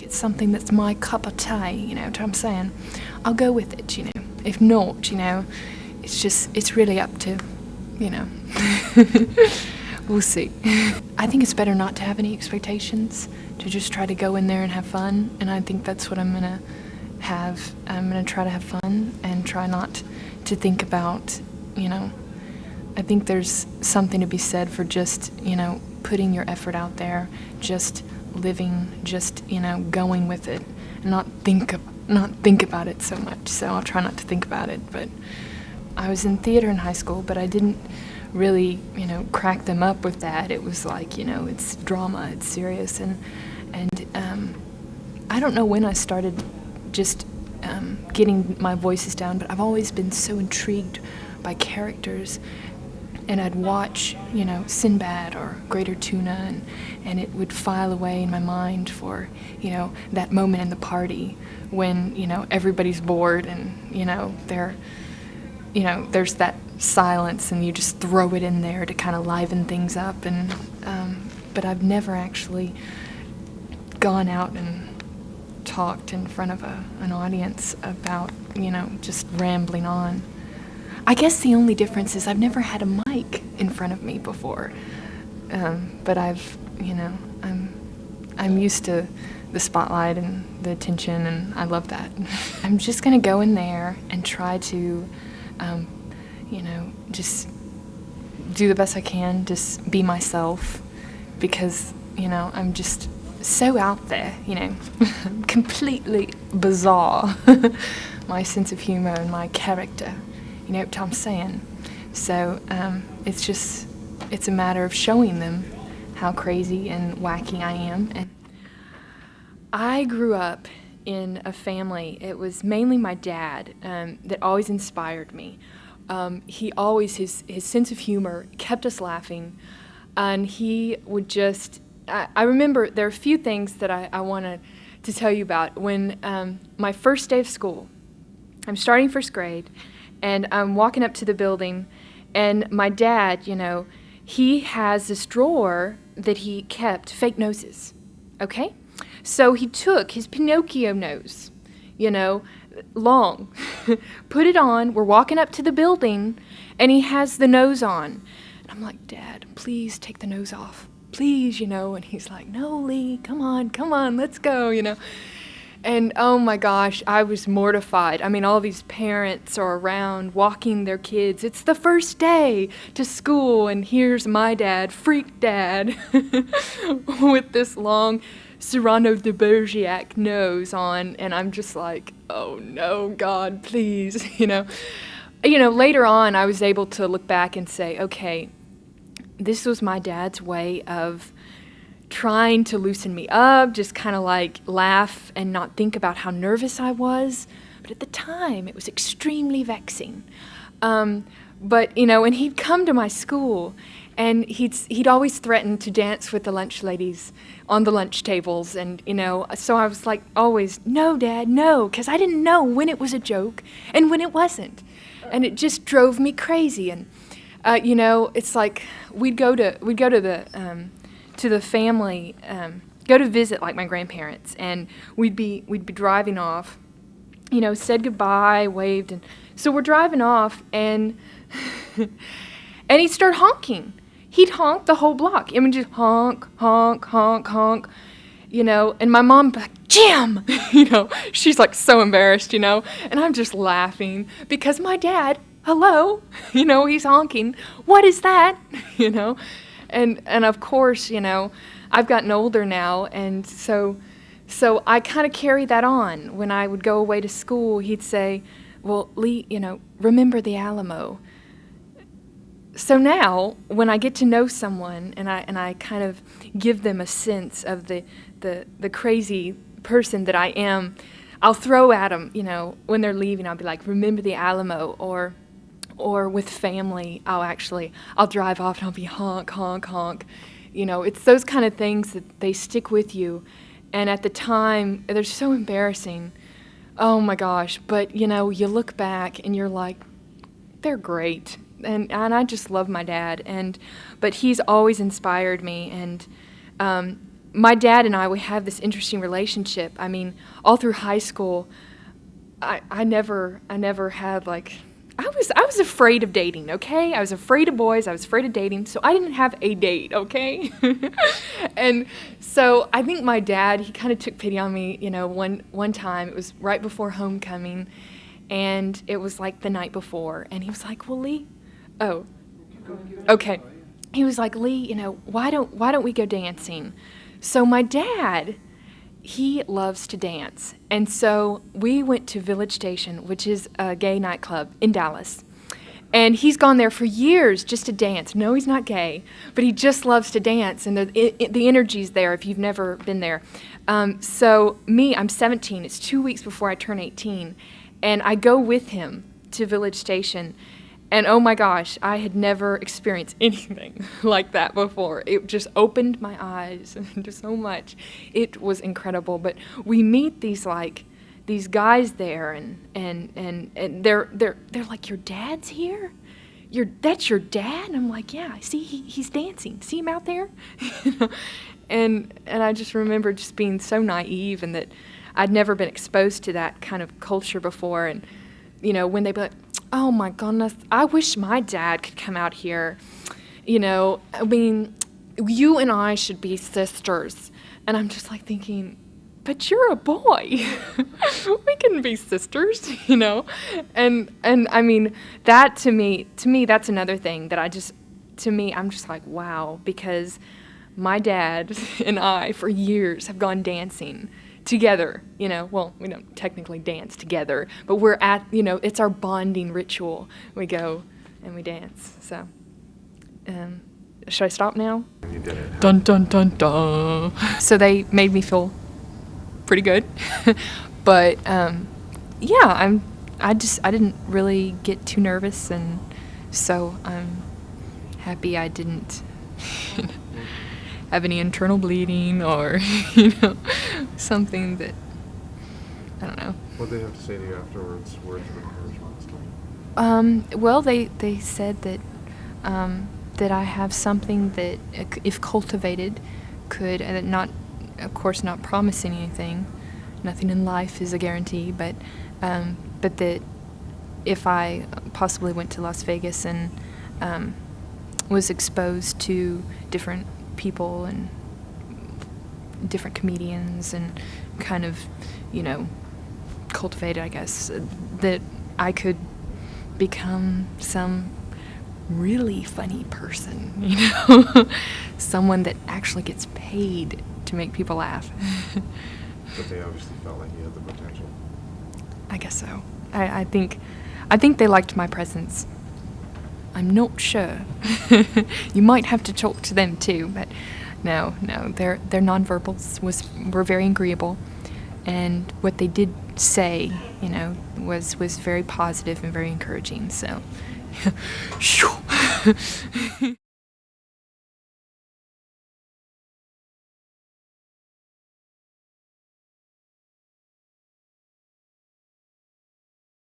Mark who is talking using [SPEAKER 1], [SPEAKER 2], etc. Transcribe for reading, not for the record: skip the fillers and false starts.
[SPEAKER 1] it's something that's my cup of tea, you know what I'm saying, I'll go with it, you know. If not, you know, it's really up to, you know, we'll see. I think it's better not to have any expectations, to just try to go in there and have fun, and I think that's what I'm gonna have. I'm gonna try to have fun and try not to think about, you know, I think there's something to be said for just, you know, putting your effort out there, just living, just, you know, going with it, and not think about it so much. So I'll try not to think about it. But I was in theater in high school, but I didn't really, you know, crack them up with that. It was like, you know, it's drama, it's serious, and I don't know when I started just getting my voices down, but I've always been so intrigued by characters, and I'd watch, you know, Sinbad or Greater Tuna, and it would file away in my mind for, you know, that moment in the party when, you know, everybody's bored and, you know, there's that silence and you just throw it in there to kind of liven things up, and but I've never actually gone out and talked in front of an audience about, you know, just rambling on. I guess the only difference is I've never had a mic in front of me before, but I've, you know, I'm used to the spotlight and the attention, and I love that. I'm just gonna go in there and try to, you know, just do the best I can, just be myself, because, you know, I'm just so out there, you know, completely bizarre, my sense of humor and my character, you know what I'm saying? So it's a matter of showing them how crazy and wacky I am. And I grew up in a family, it was mainly my dad that always inspired me. He always, his sense of humor kept us laughing, and he would just, I remember there are a few things that I wanted to tell you about. When my first day of school, I'm starting first grade, and I'm walking up to the building, and my dad, you know, he has this drawer that he kept fake noses, okay? So he took his Pinocchio nose, you know, long, put it on, we're walking up to the building, and he has the nose on. And I'm like, Dad, please take the nose off, please, you know, and he's like, no, Lee, come on, let's go, you know. And oh my gosh, I was mortified. I mean, all these parents are around walking their kids. It's the first day to school, and here's my dad, freak dad, with this long Cyrano de Bergerac nose on, and I'm just like, oh no, God, please, you know. Later on, I was able to look back and say, okay, this was my dad's way of trying to loosen me up, just kind of like laugh and not think about how nervous I was. But at the time, it was extremely vexing. But, you know, and he'd come to my school, and he'd always threaten to dance with the lunch ladies on the lunch tables. And, you know, so I was like, always, no, Dad, no, because I didn't know when it was a joke and when it wasn't. And it just drove me crazy. And, you know, it's like we'd go to the family, go to visit like my grandparents, and we'd be driving off, you know, said goodbye, waved, and so we're driving off, and and he'd start honking. He'd honk the whole block. I mean, just honk, honk, honk, honk, you know, and my mom would be like, Jim, you know, she's like so embarrassed, you know, and I'm just laughing because my dad, hello, you know, he's honking. What is that? You know? And of course, you know, I've gotten older now, and so I kind of carry that on. When I would go away to school, he'd say, well, Lee, you know, remember the Alamo. So now, when I get to know someone and I kind of give them a sense of the crazy person that I am, I'll throw at them, you know, when they're leaving, I'll be like, remember the Alamo, or with family, I'll drive off and I'll be honk, honk, honk. You know, it's those kind of things that they stick with you. And at the time, they're so embarrassing. Oh my gosh. But, you know, you look back and you're like, they're great. And I just love my dad. But he's always inspired me. And my dad and I, we have this interesting relationship. I mean, all through high school, I never had like, I was afraid of dating, okay? I was afraid of boys, I was afraid of dating, so I didn't have a date, okay? And so I think my dad, he kind of took pity on me, you know, one time, it was right before homecoming, and it was like the night before, and he was like, well, Lee, oh, okay. He was like, Lee, you know, why don't we go dancing? So my dad, he loves to dance. And so we went to Village Station, which is a gay nightclub in Dallas. And he's gone there for years just to dance. No, he's not gay, but he just loves to dance. And the energy's there if you've never been there. So me, I'm 17. It's 2 weeks before I turn 18. And I go with him to Village Station. And oh my gosh, I had never experienced anything like that before. It just opened my eyes to so much. It was incredible. But we meet these guys there, and they're like, your dad's here? That's your dad? And I'm like, yeah. See, he's dancing. See him out there? And I just remember just being so naive, and that I'd never been exposed to that kind of culture before. And you know, when they be like, oh my goodness, I wish my dad could come out here. You know, I mean, you and I should be sisters. And I'm just like thinking, but you're a boy. We can be sisters, you know? And I mean, that to me, that's another thing that I'm just like, wow, because my dad and I, for years, have gone dancing together, you know. Well, we don't technically dance together, but we're at, you know, it's our bonding ritual. We go and we dance. So, should I stop now?
[SPEAKER 2] You did it.
[SPEAKER 1] Dun dun dun dun. So they made me feel pretty good, but yeah, I didn't really get too nervous, and so I'm happy I didn't have any internal bleeding or, you know, something that, I don't know.
[SPEAKER 2] What did they have to say to you afterwards? Words of encouragement?
[SPEAKER 1] Well, they said that that I have something that, if cultivated, could, and not, of course, not promising anything. Nothing in life is a guarantee, but that if I possibly went to Las Vegas and was exposed to different people and different comedians and kind of, you know, cultivated, I guess, that I could become some really funny person, you know, someone that actually gets paid to make people laugh.
[SPEAKER 2] But they obviously felt like you had the potential.
[SPEAKER 1] I guess so. I think they liked my presence. I'm not sure. You might have to talk to them too, but no, their nonverbals were very agreeable, and what they did say, you know, was very positive and very encouraging. So,